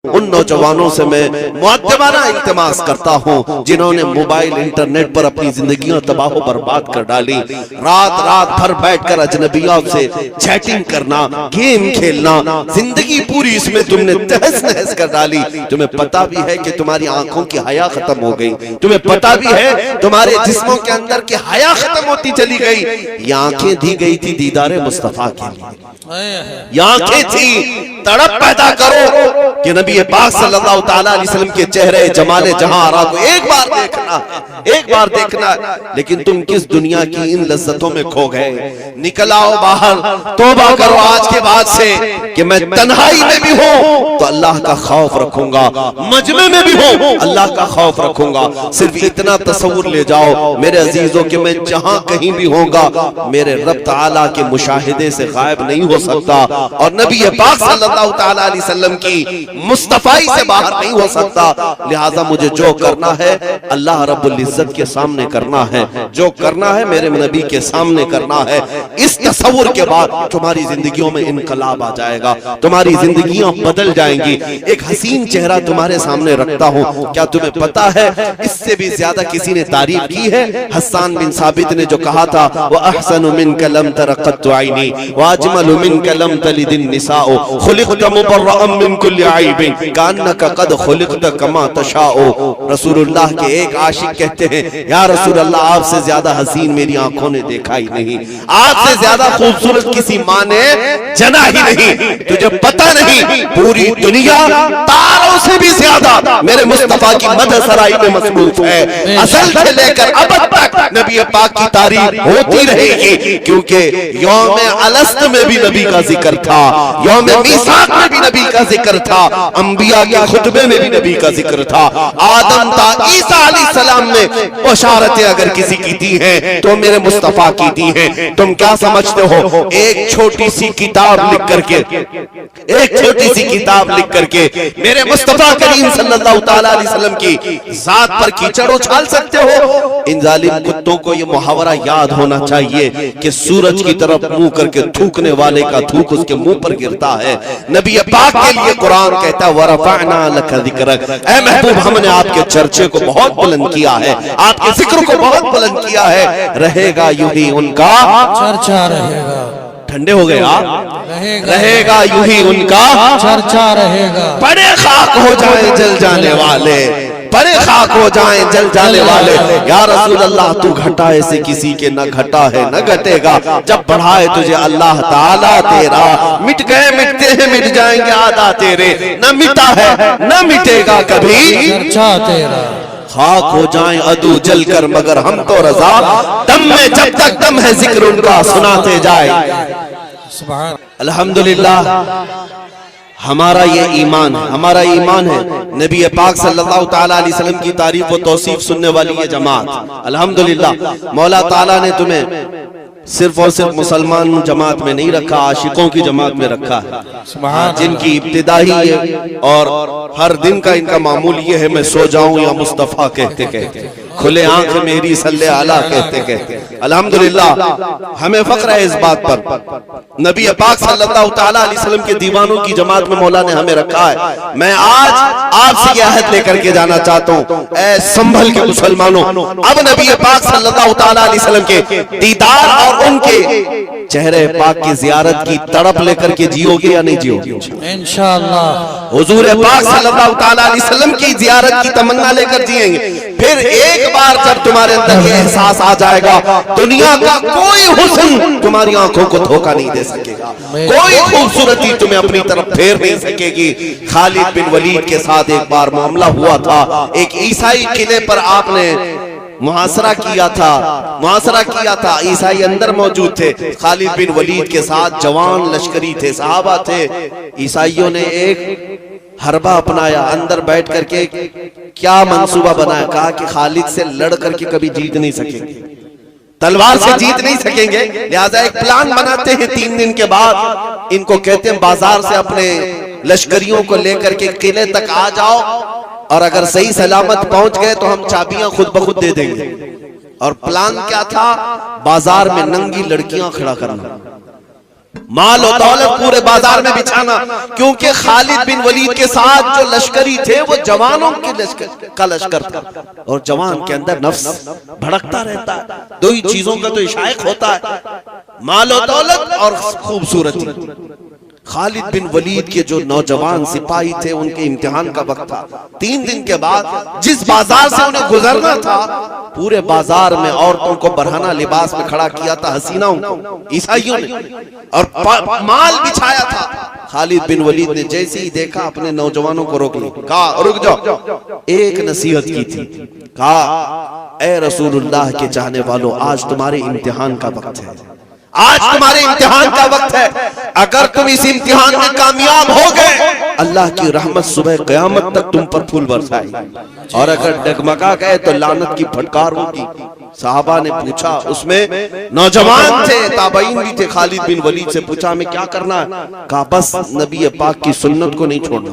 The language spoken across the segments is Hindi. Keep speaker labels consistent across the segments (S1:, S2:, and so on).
S1: उन नौजवानों से मैं मुअद्दबाना इल्तिमास करता हूँ जिन्होंने मोबाइल इंटरनेट पर अपनी जिंदगियां तबाह बर्बाद कर डाली। रात रात भर बैठकर अजनबियों से चैटिंग करना, गेम खेलना, जिंदगी पूरी इसमें तुमने तहस नहस कर डाली। तुम्हें पता भी है कि तुम्हारी आंखों की हया खत्म हो गई, तुम्हें पता भी है तुम्हारे जिस्मों के अंदर की हया खत्म होती चली गई। ये आंखें दी गई थी दीदारे मुस्तफा के लिए, ये आंखें थी तड़प पैदा करो कि नबी पाक सल्लल्लाहु तआला अलैहि वसल्लम के चेहरे जमाले जहां आरा को एक बार देखना, एक बार देखना। लेकिन तुम किस दुनिया की इन लज्जतों में खो गए। निकल आओ बाहर, तौबा करो आज के बाद से कि मैं तन्हाई में भी हूं तो अल्लाह का खौफ रखूंगा, मजमे में भी हूं अल्लाह का खौफ रखूंगा। सिर्फ इतना तसव्वुर ले जाओ मेरे अजीजों कि मैं जहां कहीं भी होगा मेरे रब तआला के मुशाहिदे से गायब नहीं हो सकता और नबी पाक सल्लल्लाहु तआला अलैहि वसल्लम की मुस्तफाई से बाहर नहीं हो सकता। लिहाजा मुझे जो करना है अल्लाह रब्बुल इज्जत के सामने करना है, जो करना है मेरे नबी के सामने करना है। इस तसव्वुर के बाद तुम्हारी जिंदगियों में इनकलाब आ जाएगा, तुम्हारी जिंदगियां बदल जाएंगी। एक हसीन चेहरा तुम्हारे सामने रखता हूं, क्या तुम्हें पता है इससे भी ज्यादा किसी ने तारीफ की है? हस्सान बिन साबित ने जो कहा था व अहसनु मिनका लम तरा क़त्तु ऐनी व अजमलु मिनका लम तलिदिन निसाउ खुलिक़त मुबर्रअन मिन कुल्लि ऐबिन कान्नका क़द खुलिक़त कमा तशाउ। रसूलुल्लाह के एक आशिक कहते हैं या रसूलल्लाह आपसे ज्यादा हसीन मेरी आंखों ने देखा ही नहीं, आपसे ज्यादा खूबसूरत किसी माँ ने जना ही नहीं। तुझे पता नहीं पूरी दुनिया तारों से भी ज्यादा मेरे मुस्तफा की मदद सराई में मसरूफ है। असल से लेकर अब तक नबी पाक की तारीफ होती रहेगी, क्योंकि यौम अलस्त में भी नबी का जिक्र था, यौम मीसाक में भी नबी का जिक्र था, अंबिया के खुतबे में भी नबी का जिक्र था। आदम था, ईसा अलैहिस्सलाम ने बशारतें अगर किसी की दी हैं तो मेरे मुस्तफा की दी हैं। तुम क्या समझते हो एक छोटी सी किताब लिख करके, एक छोटी सी किताब लिख करके मेरे मुस्तफा करीम सल्लल्लाहु तआला अलैहि वसल्लम की जात पर कीचड़ उछाल सकते हो? इन जालिम कुत्तों को ये मुहावरा याद होना चाहिए कि सूरज की तरफ मुंह करके थूकने वाले का थूक उसके मुंह पर गिरता है। नबी पाक के लिए कुरान कहता है वरफ़अना लका ज़िक्रक, ऐ महबूब हमने आपके चर्चे को बहुत बुलंद किया है, आपके जिक्र को बहुत बुलंद किया है। रहेगा यूं ही उनका
S2: चर्चा रहेगा।
S1: ठंडे हो गए आप? रहेगा यूं ही उनका
S2: चर्चा रहेगा।
S1: बड़े खाक हो जाए जल जाने वाले, बड़े खाक हो जाएं जल जाने वाले। या रसूल अल्लाह तू घटाए से किसी के न घटा है न घटेगा, जब बढ़ाए तुझे अल्लाह ताला तेरा। मिट गए मिटते हैं मिट जाएंगे आदा तेरे, न मिटा है न मिटेगा कभी
S2: चर्चा तेरा।
S1: खाक हो जाएं अदू जल कर मगर हम तो रजा, दम में जब तक दम है जिक्र उनका सुनाते जाए।
S2: सुभान
S1: अल्हम्दुलिल्लाह हमारा ये ईमान है, हमारा ईमान है नबी पाक सल्लल्लाहु तआला अलैहि वसल्लम की तारीफ व तौसीफ सुनने वाली ये जमात। अल्हम्दुलिल्लाह मौला ताला ने तुम्हें सिर्फ और सिर्फ मुसलमान जमात में नहीं रखा, आशिकों की जमात में रखा है, जिनकी इब्तिदाई है और हर दिन का इनका मामूल ये है मैं सो जाऊं या मुस्तफा कहते कहते, खुले आंख मेरी सल्ले आला कहते कहते। अल्हम्दुलिल्लाह हमें फख्र है इस बात पर, नबी पाक सल्लल्लाहु तआला अलैहि वसल्लम के दीवानों की जमात में मौला ने हमें रखा है। मैं आज आपसे यह अहद लेकर के जाना चाहता हूँ, ऐ संभल के मुसलमानों, अब नबी पाक सल्लल्लाहु तआला अलैहि वसल्लम के दीदार और उनके चेहरे पाक की जियारत की तड़प लेकर के जियोगे या नहीं जियोगे?
S2: इंशाअल्लाह
S1: हुजूर पाक सल्लल्लाहु तआला अलैहि वसल्लम की जियारत की तमन्ना लेकर जिएंगे। फिर एक बार जब तुम्हारे अंदर ये एहसास आ जाएगा, दुनिया का कोई हुस्न तुम्हारी आंखों को धोखा नहीं दे सकेगा, कोई खूबसूरती तुम्हें अपनी तरफ फेर नहीं सकेगी। खालिद बिन वलीद के साथ एक बार मामला हुआ था, एक ईसाई किले पर आपने मुहासरा किया था, ईसाई अंदर मौजूद थे, खालिद बिन वलीद के साथ जवान लश्करी थे, सहाबा थे। ईसाइयों ने एक हरबा अपनाया, अंदर बैठ करके क्या मंसूबा बनाया, कहा कि खालिद से लड़ करके कभी जीत नहीं सकेंगे, तलवार से जीत नहीं सकेंगे, लिहाजा एक प्लान बनाते हैं। 3 दिन के बाद इनको कहते हैं बाजार से अपने लश्करियों को लेकर के किले तक आ जाओ और अगर सही सलामत पहुंच गए तो हम चाबियां खुद ब खुद दे देंगे। और प्लान क्या था? बाजार में नंगी लड़कियां खड़ा करना, माल और दौलत पूरे बाजार में बिछाना, क्योंकि खालिद बिन वलीद के साथ जो लश्करी थे वो जवानों के लश्कर था, और जवान के अंदर नफ्स भड़कता रहता है। दो ही चीजों का तो इशाक होता है, माल और दौलत और खूबसूरती। खालिद बिन वलीद के जो नौजवान सिपाही थे उनके इम्तिहान का वक्त था। 3 दिन के बाद जिस बाजार से उन्हें गुजरना था, पूरे बाजार में औरतों को बरहाना लिबास में खड़ा किया था हसीनाओं को, ईसाइयों ने, और माल बिछाया था। खालिद बिन वलीद ने जैसे ही देखा अपने नौजवानों को रोक लिया, कहा रुक जाओ। एक नसीहत की थी, कहा ए रसूलुल्लाह के चाहने वालों, आज तुम्हारे इम्तिहान का वक्त है, आज तुम्हारे इम्तिहान का वक्त है। अगर तुम इस इम्तिहान में कामयाब हो गए, अल्लाह की रहमत सुबह कयामत तक तुम पर फूल बरसाएगी, और अगर डगमगा गए तो लानत की फटकार होगी। साहबा ने पूछा, उसमें नौजवान थे, ताबईन भी थे, खालिद बिन वलीद से पूछा हमें क्या करना है? कहा बस नबी पाक की सुन्नत को नहीं छोड़ना।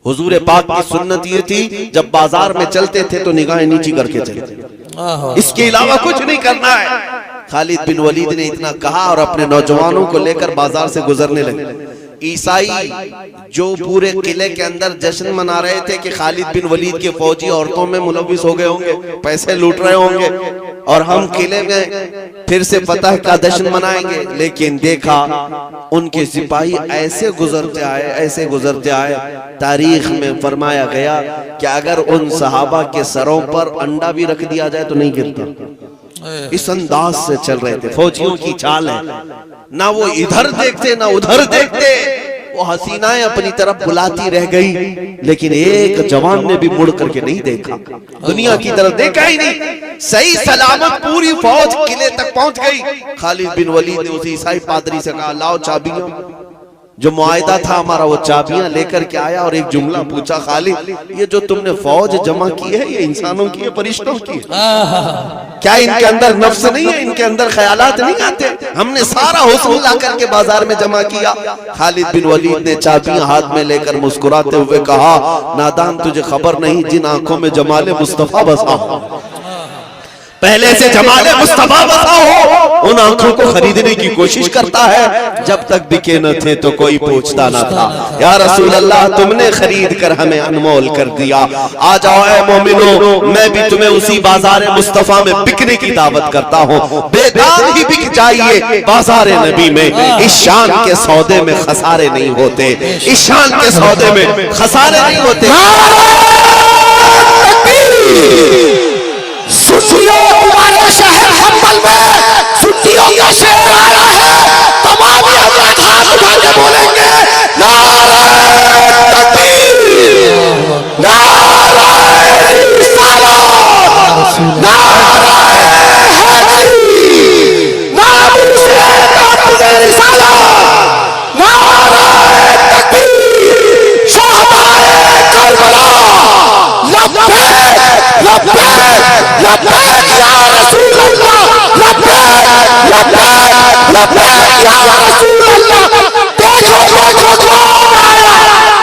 S1: हुजूर पाक की सुन्नत ये थी, जब बाजार में चलते थे तो निगाहें नीची करके चलते, इसके अलावा कुछ नहीं करना है। खालिद बिन वलीद ने इतना कहा और अपने नौजवानों को लेकर बाजार से गुजरने लगे। ईसाई जो पूरे किले के अंदर जश्न मना रहे थे कि खालिद बिन वलीद के फौजी औरतों में मुलविस हो गए होंगे, पैसे लूट रहे होंगे, और हम किले में फिर से पता है क्या जश्न मनाएंगे, लेकिन देखा उनके सिपाही ऐसे गुजरते आए, ऐसे गुजरते आए, तारीख में फरमाया गया कि अगर उन सहाबा के सरों पर अंडा भी रख दिया जाए तो नहीं गिरता। इस अंदाज से चल रहे थे। फौजियों की चाल है, ना वो इधर देखते ना उधर देखते, वो हसीनाएं अपनी तरफ बुलाती रह गई, लेकिन एक जवान ने भी मुड़ करके नहीं देखा, दुनिया की तरफ देखा ही नहीं। सही सलामत पूरी फौज किले तक पहुंच गई। खालिद बिन वलीद ने उस ईसाई पादरी से कहा लाओ चाबियां, जो मुआयदा था हमारा वो चाबियां लेकर के आया, और एक जुमला पूछा, खालिद ये जो तुमने फौज जमा की है ये इंसानों की है, फरिश्तों की है? क्या इनके अंदर नफ्स नहीं है, इनके अंदर ख्यालात नहीं आते? हमने सारा हुस्न ला करके बाजार में जमा किया। खालिद बिन वलीद ने चाबियां हाथ में लेकर मुस्कुराते हुए कहा, नादान तुझे खबर नहीं जिन आंखों में जमाले मुस्तफा बसा हो, पहले से जमाले मुस्तफा बसा हो, उन आंखों को खरीदने की कोशिश करता है। जब तक बिके न थे तो कोई पूछता न था। या रसूल अल्लाह तुमने खरीद कर हमें अनमोल कर दिया, आ जाओ ऐ मोमिनो, मैं भी तुम्हें उसी बाजार मुस्तफा में बिकने की दावत करता हूँ। बेदाम ही बिक जाइए बाजार नबी में, इस शान के सौदे में खसारे नहीं होते, इस शान के सौदे में खसारे नहीं होते।
S3: तुम्हारे शहर हम्बल में छुट्टियों का शहर आया है, तमाम हजरत हाथ उठा के बोलेंगे नाराए तकबीर, नाराए रिसालत, नाराए हैदरी, नामुसे रिसालत, नाराए तकबीर, शहदाए करबला, लब्बैक लब्बैक लब्बैक या रसूल अल्लाह, लब्बैक लब्बैक लब्बैक या रसूल अल्लाह। देखो देखो कौन आया,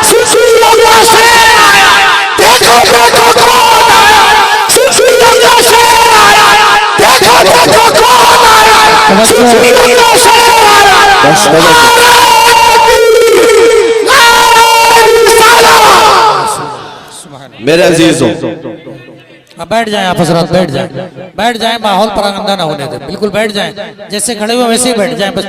S3: सुफियों का शेर आया, देखो देखो कौन आया, सुफियों का शेर आया, देखो देखो कौन आया, सुफियों का शेर आया।
S1: मेरे अजीजों,
S2: अब बैठ जाएं आप हजरत, बैठ जाएं, माहौल पर अंदा ना होने दे, बिल्कुल बैठ जाएं, जैसे खड़े हुए वैसे ही बैठ जाएं बस।